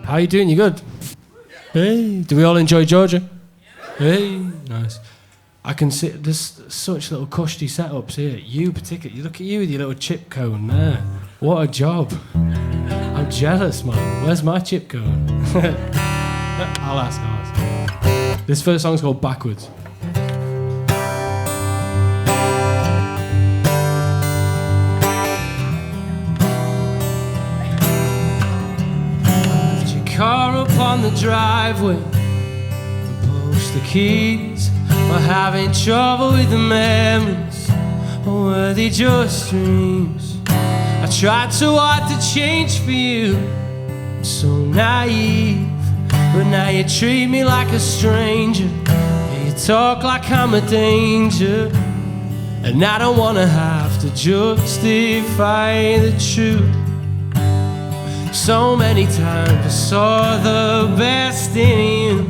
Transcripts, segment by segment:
How you doing? You good? Hey, do we all enjoy Georgia? Hey, nice. I can see there's such little cushy setups here. You particularly, look at you with your little chip cone there. What a job. I'm jealous, man. Where's my chip cone? I'll ask. This first song's called Backwards. Left your car up on the driveway and post the keys. We're having trouble with the memories, or were they just dreams? I tried so hard to change for you, I'm so naive. But now you treat me like a stranger, you talk like I'm a danger, and I don't wanna have to justify the truth. So many times I saw the best in you.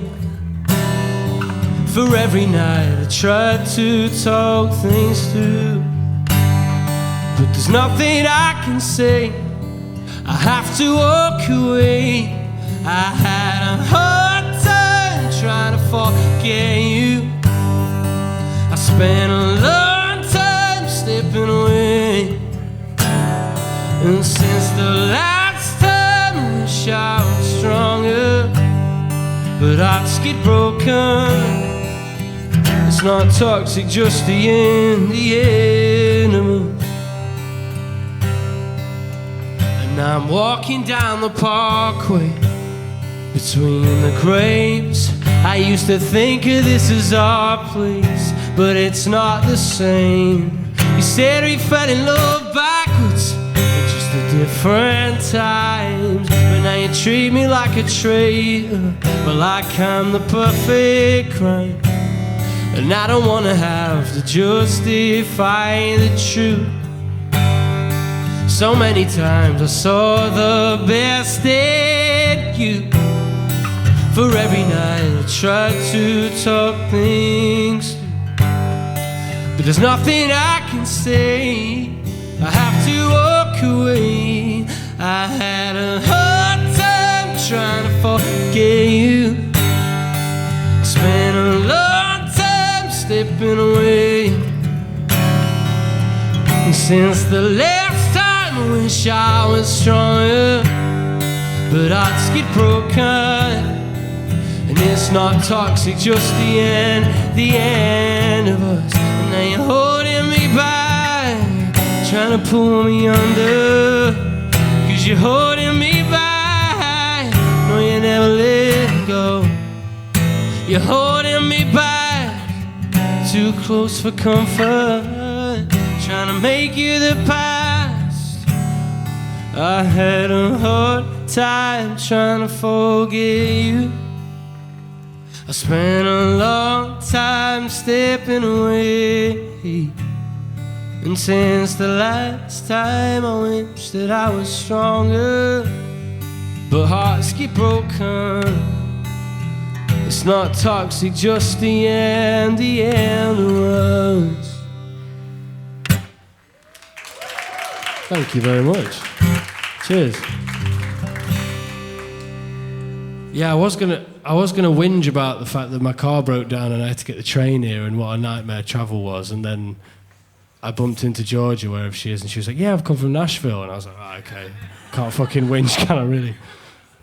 For every night I tried to talk things through, but there's nothing I can say, I have to walk away. I had a hard time trying to forget you. I spent a long time slipping away, and since the last time I wish I was stronger, but hearts get broken. It's not toxic, just the end of us. And I'm walking down the parkway between the grapes. I used to think of this as our place, but it's not the same. You said we fell in love backwards, but just at different times. But now you treat me like a traitor, but like I'm the perfect crime. And I don't wanna have to justify the truth. So many times I saw the best in you. For every night I tried to talk things through, but there's nothing I can say, I have to walk away. I had a hard time trying to forget you. I spent a long time slipping away, and since the last time I wish I was stronger, but hearts get broken. And it's not toxic, just the end of us. And now you're holding me back, trying to pull me under, 'cause you're holding me back, no, you never let go. You're holding me back, too close for comfort, trying to make you the past. I had a hard time trying to forget you. I spent a long time stepping away, and since the last time I wish that I was stronger, but hearts get broken. It's not toxic, just the end of us. Thank you very much. Cheers. Yeah, I was gonna whinge about the fact that my car broke down and I had to get the train here and what a nightmare travel was, and then I bumped into Georgia wherever she is, and she was like, "Yeah, I've come from Nashville," and I was like, "Oh, okay, can't fucking whinge, can I really?"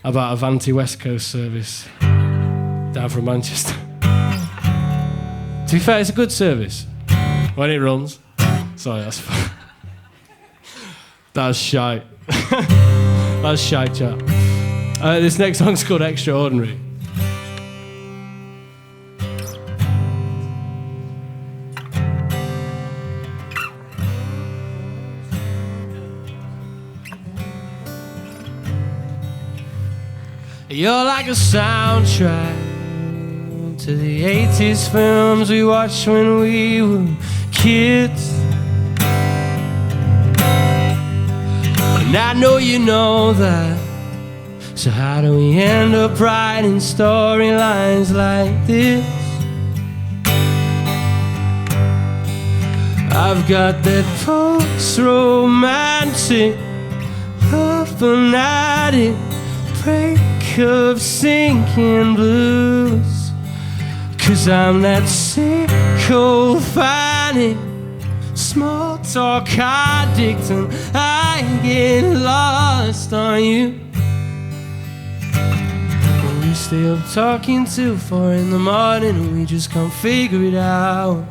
About Avanti West Coast service down from Manchester. To be fair, it's a good service when it runs. Sorry, that's fine. That's shite. That's shite, chat. This next song's called Extraordinary. You're like a soundtrack to the 80s films we watched when we were kids. And I know you know that. So how do we end up writing storylines like this? I've got that post-romantic, love fanatic, break of sinking blues, 'cause I'm that sick of finding small talk addict, and I get lost on you. We stay up talking till 4 in the morning and we just can't figure it out.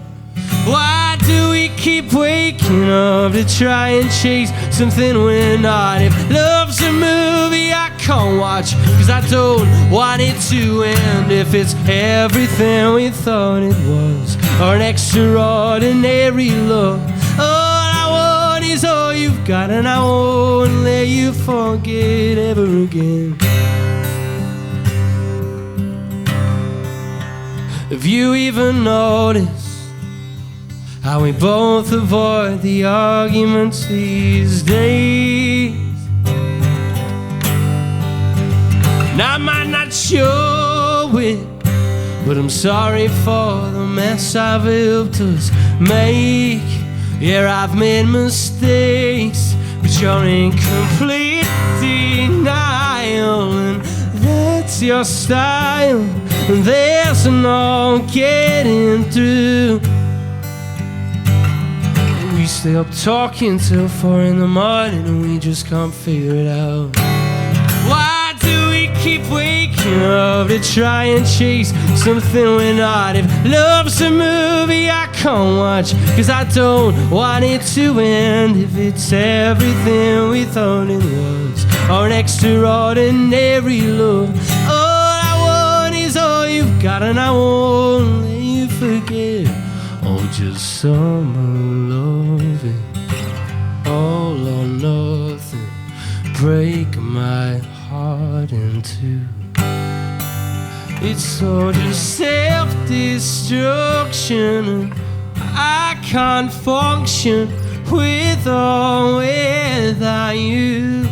Why do we keep waking up to try and chase something we're not? If love's a movie I can't watch 'cause I don't want it to end. If it's everything we thought it was, or an extraordinary love, all I want is all you've got, and I won't let you forget ever again. Have you even noticed how we both avoid the arguments these days? And I might not show it, but I'm sorry for the mess I've helped us make. Yeah, I've made mistakes, but you're in complete denial, and that's your style, and there's no getting through. We stay up talking till 4 in the morning and we just can't figure it out. Why do we keep waking up to try and chase something we're not? If love's a movie I can't watch 'cause I don't want it to end. If it's everything we thought it was, or an extraordinary love, all I want is all you've got, and I won't let you forget. Oh, just summer loving, all or nothing, break my heart in two. It's all just self-destruction. I can't function with or without you.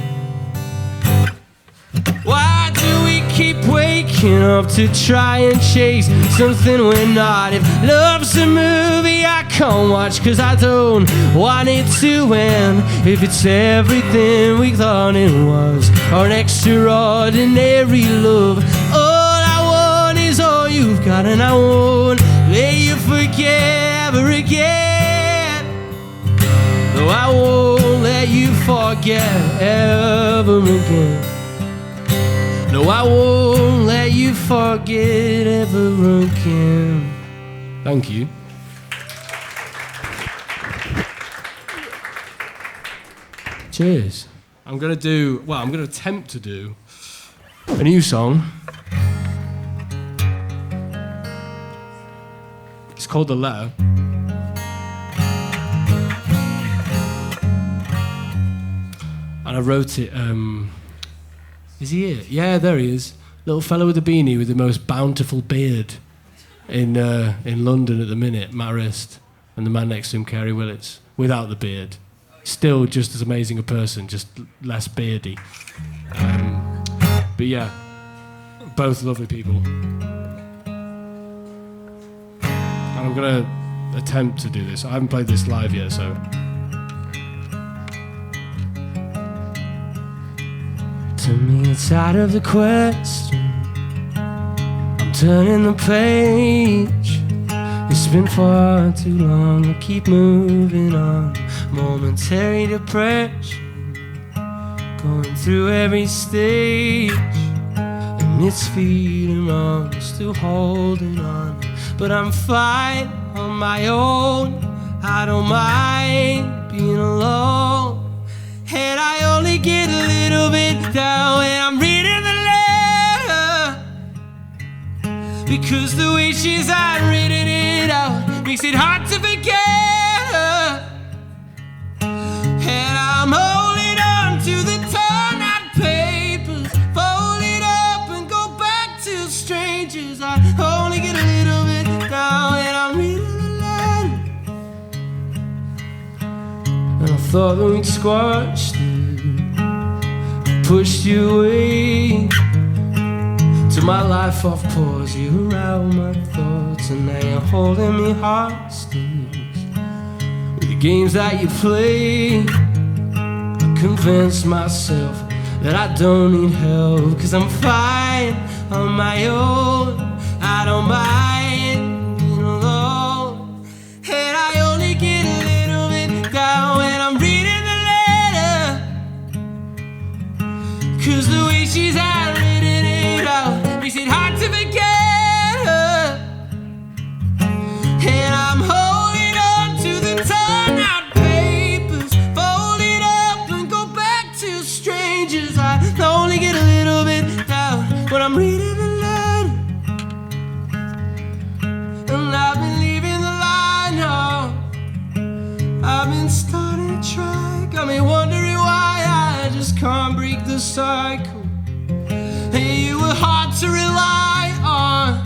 Why do we keep waking up to try and chase something we're not? If love's a movie I can't watch 'cause I don't want it to end. If it's everything we thought it was, or an extraordinary love, all I want is all you've got, and I won't let you forget ever again. No, I won't let you forget ever again. No, I won't let you forget ever again. Thank you. Cheers. I'm going to attempt to do a new song. It's called The Letter. And I wrote it, is he here? Yeah, there he is. Little fellow with a beanie with the most bountiful beard in London at the minute, Matt Rist, and the man next to him, Kerry Willits, without the beard. Still just as amazing a person, just less beardy. But yeah, both lovely people. And I'm going to attempt to do this. I haven't played this live yet, so... To me it's out of the question. I'm turning the page. It's been far too long to keep moving on. Momentary depression, going through every stage, and it's feeding wrong, still holding on. But I'm fine on my own. I don't mind being alone. And I only get a little bit down when I'm reading the letter, because the way she's written it out makes it hard to forget her. And I'm holding on to the torn out papers, fold it up and go back to strangers. I only get a little bit down when I'm reading the letter. And I thought that we'd squashed it, pushed you away to my life off pause. You around my thoughts, and now you're holding me hostage with the games that you play. I convinced myself that I don't need help, 'cause I'm fine on my own. I don't mind being alone, and I only get a little bit down when I'm reading the letter, 'cause the way she's handwritten it out makes it hard to forget her. And I'm holding on to the torn out papers, fold it up and go back to strangers. I only get a little bit down when I'm reading the letter, and I've been leaving the line now. I've been starting to try, got me wondering why I just can't break the cycle. Hey, you were hard to rely on,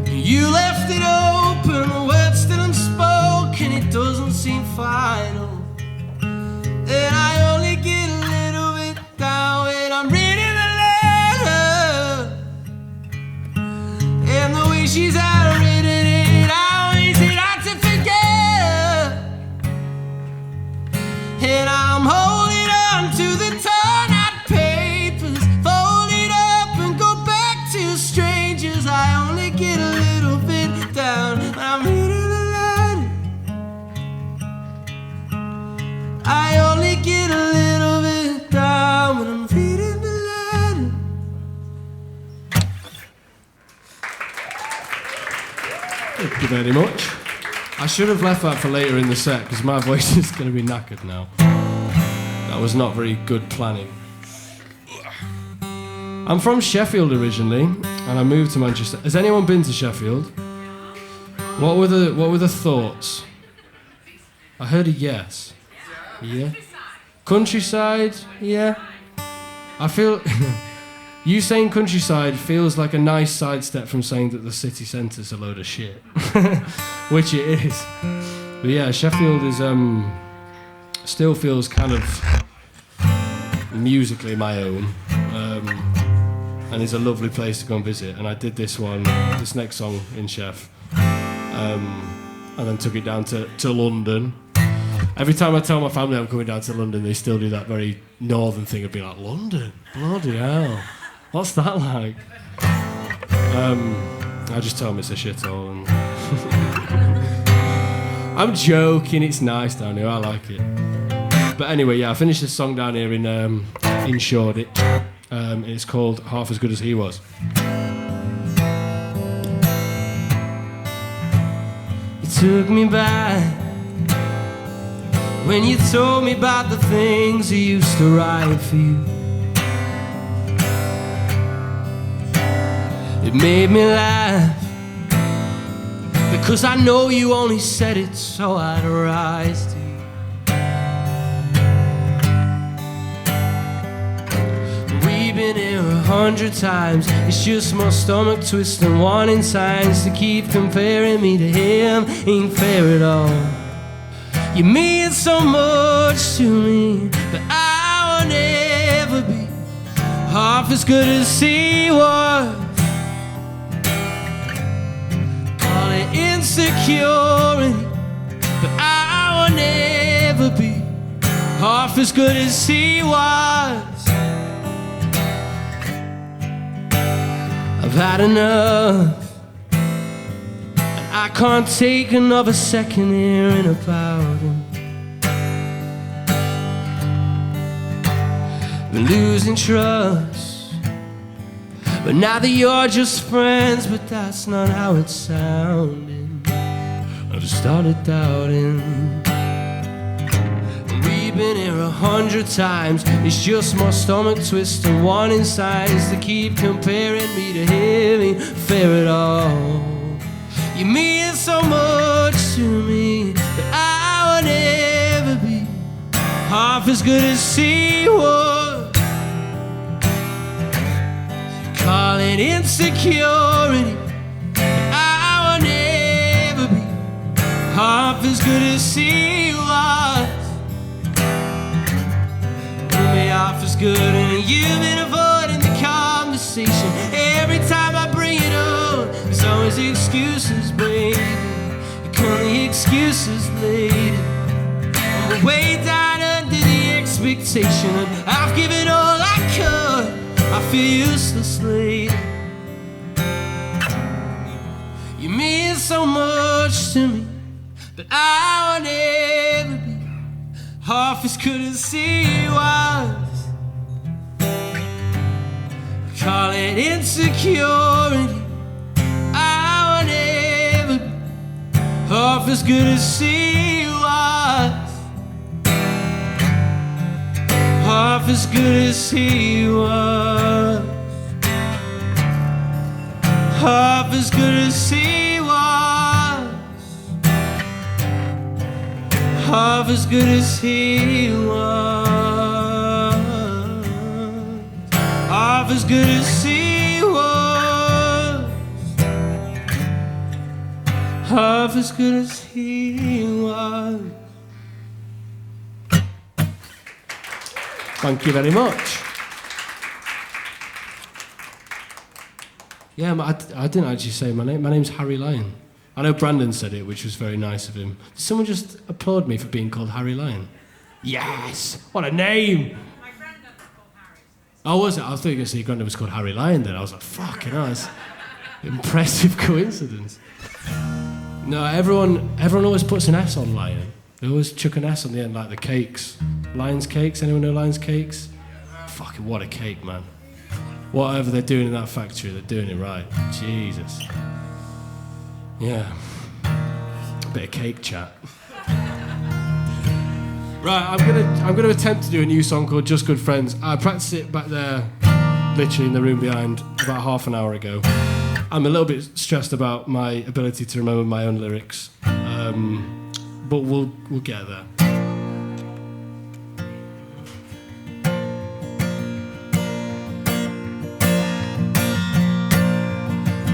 you left it open, the words still unspoken, it doesn't seem final. And I only get a little bit down when I'm reading the letter, and the way she's handwritten it out makes it hard to forget. And I'm holding on to the torn out papers, fold it up and go back to strangers. I only get a little bit down when I'm reading the letter. I only get a little bit down when I'm reading the letter. Thank you very much. I should have left that for later in the set, because my voice is going to be knackered now. That was not very good planning. I'm from Sheffield originally, and I moved to Manchester. Has anyone been to Sheffield? What were the thoughts? I heard a yes. Yeah. Countryside? Yeah. I feel you saying countryside feels like a nice sidestep from saying that the city centre's a load of shit, which it is. But yeah, Sheffield is still feels kind of musically my own. And it's a lovely place to go and visit. And I did this next song in Chef, and then took it down to London. Every time I tell my family I'm coming down to London, they still do that very northern thing of being like, London? Bloody hell. What's that like? I just tell them it's a shithole. And I'm joking, it's nice down here, I like it. But anyway, yeah, I finished this song down here in Shoreditch. It's called Half As Good As He Was. You took me back when you told me about the things I used to write for you. It made me laugh, because I know you only said it so I'd rise to you. We've been here 100 times, it's just my stomach twisting, wanting signs to keep comparing me to him. Ain't fair at all. You mean so much to me, but I will never be half as good as he was. Call it insecurity, but I will never be half as good as he was. I've had enough, and I can't take another second hearing about him. Been losing trust, but now that you're just friends, but that's not how it's sounding. I've started doubting. We've been here 100 times, it's just my stomach twisting, wanting signs to keep comparing me to him. Ain't fair at all. You mean so much to me, but I will never be half as good as he was. Call it insecurity, but I will never be half as good as he was. Half as good, and you've been avoiding the conversation. Every time I bring it up, there's always excuses, baby. You call the excuses later. On the way down under the express expectation, and I've given all I could. I feel uselessly. You mean so much to me, but I will never be half as good as he was. Call it insecurity. I will never be half as good as he was. Half as good as he was. Half as good as he was. Half as good as he was. Half as good as he was. Half as good as he was. Thank you very much. Yeah, I didn't actually say my name. My name's Harry Lyon. I know Brandon said it, which was very nice of him. Did someone just applaud me for being called Harry Lyon? Yes! What a name! My granddad was called Harry. Oh, was it? I thought you were going to say your granddad was called Harry Lyon then. I was like, fucking hell, that's an impressive coincidence. No, everyone always puts an S on Lion. They always chuck an S on the end, like the cakes. Lion's Cakes, anyone know Lion's Cakes? Fucking what a cake, man. Whatever they're doing in that factory, they're doing it right. Jesus. Yeah. A bit of cake chat. Right, I'm gonna attempt to do a new song called Just Good Friends. I practiced it back there, literally in the room behind, about half an hour ago. I'm a little bit stressed about my ability to remember my own lyrics, but we'll get there.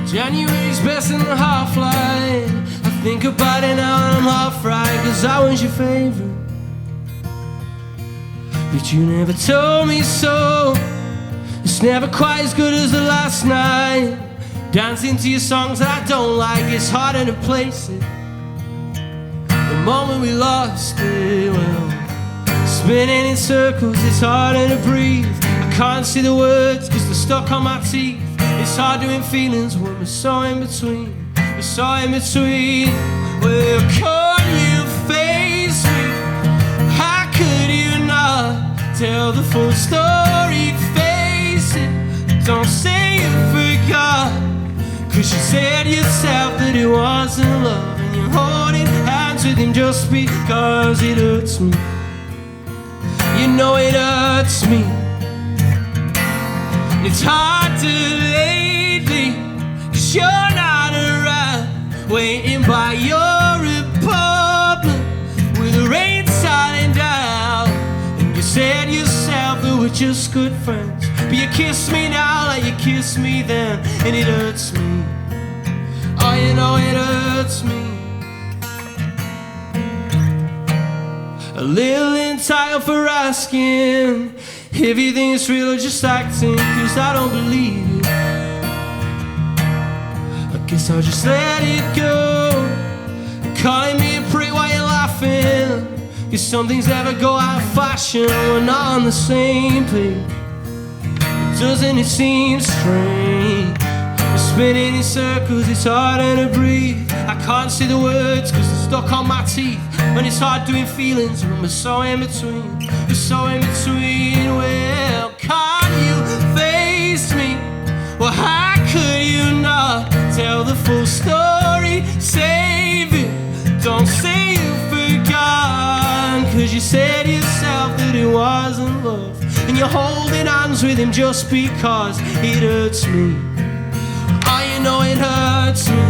January's best in the half-line. I think about it now and I'm half right, 'cause I was your favorite, but you never told me so. It's never quite as good as the last night. Dancing to your songs that I don't like, it's harder to place it. The moment we lost it, well, spinning in circles, it's harder to breathe. I can't see the words 'cause they're stuck on my teeth. It's hard doing feelings when we're so in between. We're so in between. Well, could you face me? How could you not tell the full story? Face it, don't say you forgot, 'cause you said yourself that it wasn't love, and you're holding hands with him just because it hurts me. You know it hurts me. It's hard to lately, 'cause you're not around, waiting by your apartment with the rain silent down. And you said yourself that we're just good friends, but you kiss me now like you kissed me then, and it hurts me. Oh, you know it hurts me. A little entitled for asking if you think it's real or just acting, 'cause I don't believe it. I guess I'll just let it go. Calling me a prick while you're laughing, 'cause some things never go out of fashion. We're not on the same page. Doesn't it seem strange? We're spinning in circles, it's harder to breathe. I can't see the words 'cause they're stuck on my teeth. When it's hard doing feelings, when we're so in between. We're so in between. Well, can't you face me? Well, how could you not tell the full story? Save it, don't say you forgot, 'cause you said yourself that it wasn't love, and you're holding hands with him just because it hurts me. Oh, you know it hurts me.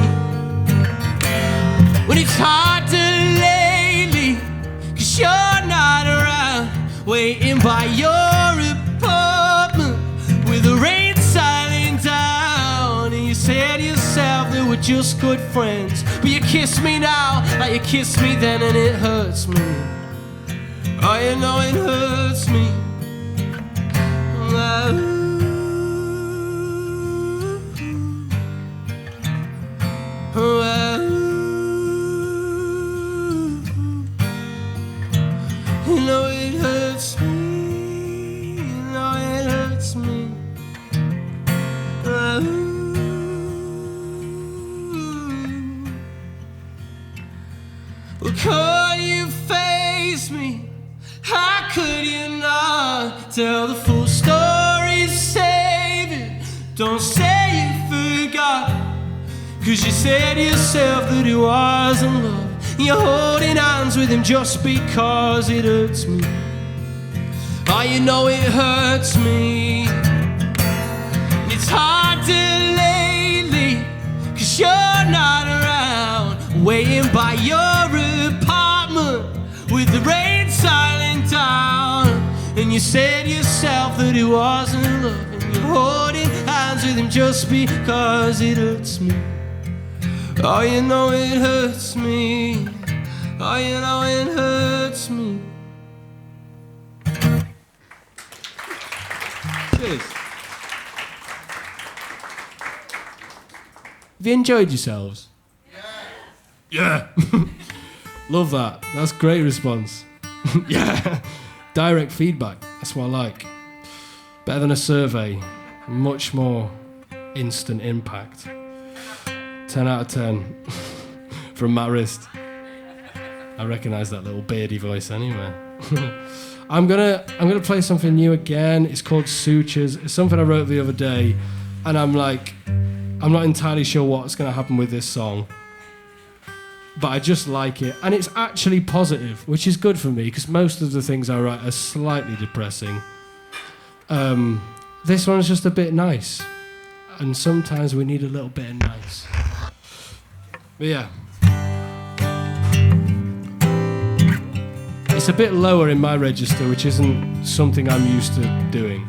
When it's hard to lately, 'cause you're not around, waiting by your apartment with the rain silent down. And you said yourself that we're just good friends, but you kiss me now like you kissed me then, and it hurts me. Oh, you know it hurts me. You know it hurts me. Well, could you face me? How could you not tell the full story? Save it. Don't say you forgot. 'Cause you said yourself that it wasn't love. You're holding hands with him just because it hurts me. Oh, you know it hurts me. It's harder lately 'cause you're not around, waiting by your apartment with the rain silent down. And you said yourself that it wasn't love, and you're holding hands with him just because it hurts me. Oh, you know it hurts me. Oh, you know it hurts me. Cheers. Have you enjoyed yourselves? Yeah. Love that. That's a great response. Yeah. Direct feedback. That's what I like. Better than a survey. Much more instant impact. 10 out of 10 from Matt Wrist. I recognise that little beardy voice anyway. I'm gonna play something new again. It's called Sutures. It's something I wrote the other day, and I'm not entirely sure what's gonna happen with this song, but I just like it, and it's actually positive, which is good for me because most of the things I write are slightly depressing. This one's just a bit nice, and sometimes we need a little bit of nice. But yeah. It's a bit lower in my register, which isn't something I'm used to doing.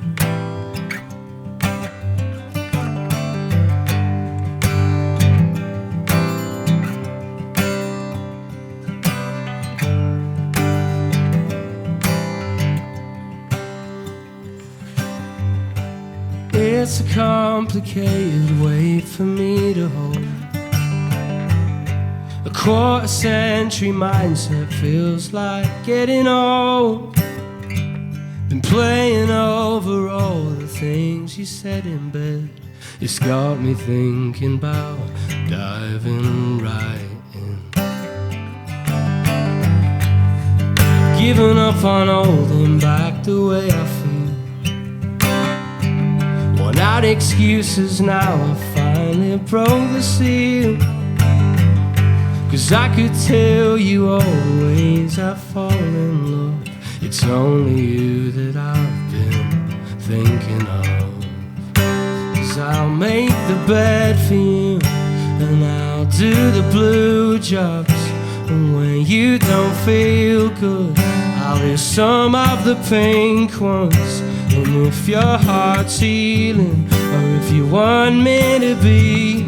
It's a complicated way for me to hold. A quarter-century mindset feels like getting old. Been playing over all the things you said in bed. It's got me thinking about diving right in. Giving up on holding back the way I feel. Worn out excuses now, I finally broke the seal. 'Cause I could tell you all the ways I fall in love. It's only you that I've been thinking of. 'Cause I'll make the bed for you, and I'll do the blue jobs. And when you don't feel good, I'll hear some of the pink ones. And if your heart's healing, or if you want me to be,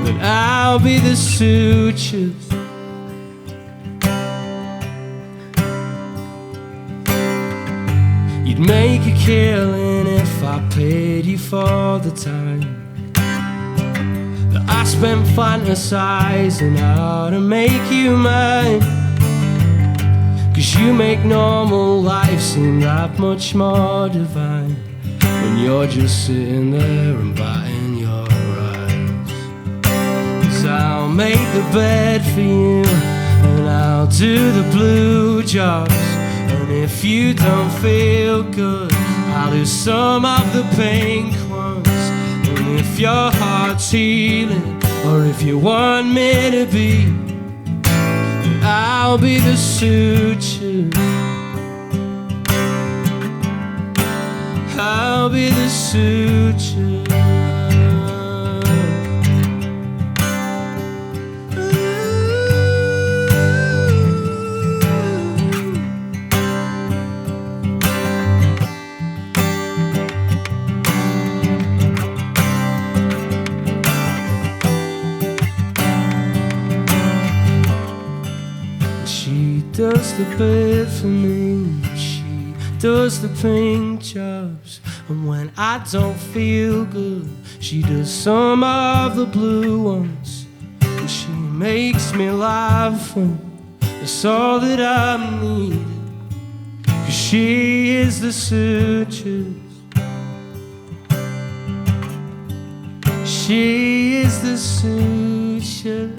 then I'll be the sutures. You'd make a killing if I paid you for the time that I spent fantasizing how to make you mine. 'Cause you make normal life seem that much more divine when you're just sitting there and biting your eyes. 'Cause I'll make the bed for you, and I'll do the blue jobs. And if you don't feel good, I'll do some of the pink ones. And if your heart's healing, or if you want me to be, I'll be the suture. I'll be the suture. Does the bed for me, she does the pink jobs. And when I don't feel good, she does some of the blue ones. And she makes me laugh, and that's all that I need. 'Cause she is the sutures. She is the sutures.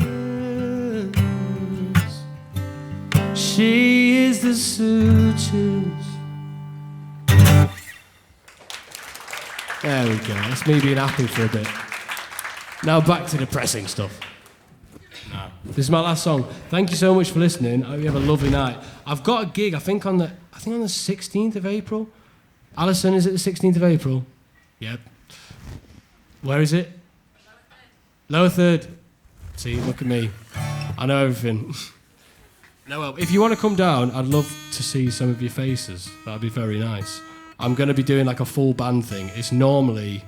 she is the sutures. There we go. That's me being happy for a bit. Now back to depressing stuff. No. This is my last song. Thank you so much for listening. I hope you have a lovely night. I've got a gig, I think on the 16th of April. Alison, is it the 16th of April? Yep. Where is it? Lower Third. See, look at me. I know everything. No, well, if you want to come down, I'd love to see some of your faces. That'd be very nice. I'm going to be doing like a full band thing. It's normally,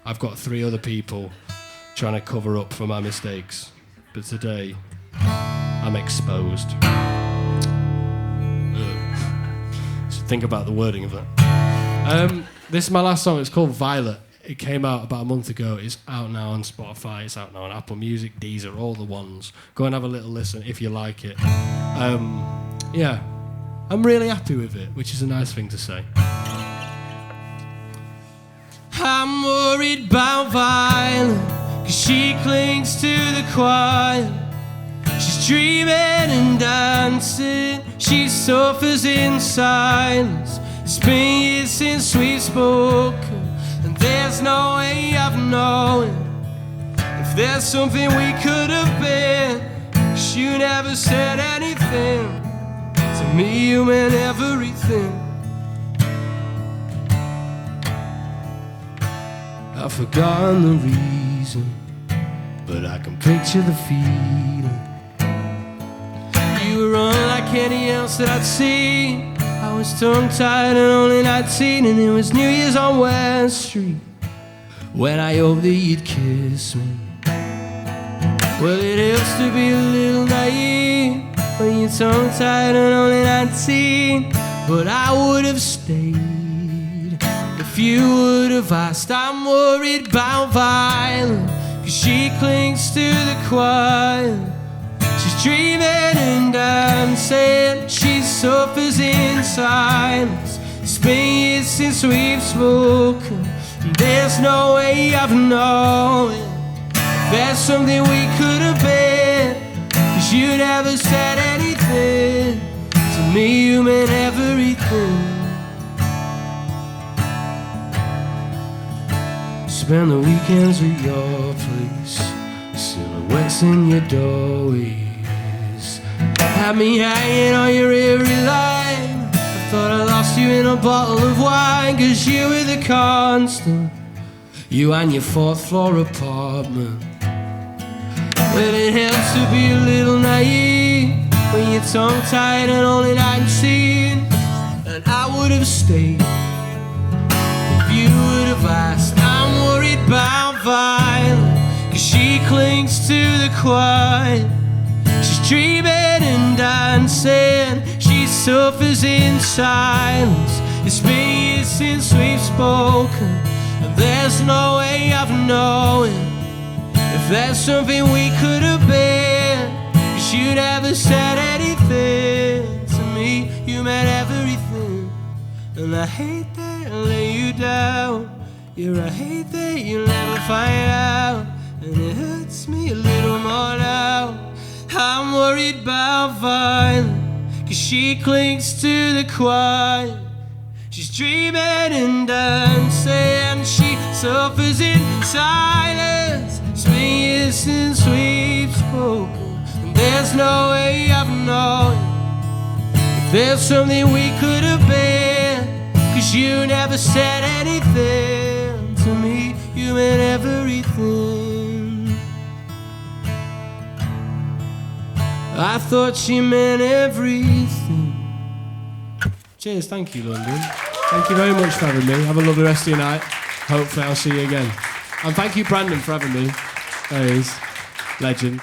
I've got 3 other people trying to cover up for my mistakes. But today, I'm exposed. So think about the wording of that. This is my last song. It's called Violet. It came out about a month ago. It's out now on Spotify. It's out now on Apple Music, Deezer, all the ones. Go and have a little listen if you like it. Yeah, I'm really happy with it, which is a nice thing to say. I'm worried about Violet, 'cause she clings to the quiet. She's dreaming and dancing, she suffers in silence. It's been years since we've spoken, and there's no way of knowing if there's something we could have been. 'Cause you never said anything, to me you meant everything. I've forgotten the reason, but I can picture the feeling. You were unlike any else that I'd seen. I was tongue-tied and only 19, and it was New Year's on West Street when I hoped that you'd kiss me. Well, it helps to be a little naive when you're tongue-tied and only 19, but I would have stayed if you would have asked. I'm worried about Violet, 'cause she clings to the quiet. She's dreaming and dancing, she suffers in silence. It's been years since we've spoken, and there's no way of knowing if there's something we could have been. 'Cause you never said anything, to me you meant everything. Spend the weekends at your place, silhouettes in your doorways. Had me hanging on your every line. I thought I lost you in a bottle of wine, 'cause you were the constant, you and your 4th floor apartment. Well, it helps to be a little naive when you're tongue-tied and only 19, and I would have stayed if you would have asked. I'm worried about Violet, 'cause she clings to the quiet. She's dreaming and dancing, she suffers in silence. It's been years since we've spoken, and there's no way of knowing if there's something we could have been. 'Cause you never said anything, to me you meant everything. And I hate that I let you down. Yeah, I hate that you'll never find out, and it hurts me a little more now. I'm worried about Violet, 'cause she clings to the quiet. She's dreaming and dancing, she suffers in silence. It's been years since we've spoken, and there's no way of knowing if there's something we could have been. 'Cause you never said anything, to me you meant everything. I thought she meant everything. Cheers, thank you, London. Thank you very much for having me. Have a lovely rest of your night. Hopefully I'll see you again. And thank you, Brandon, for having me. There he is. Legend.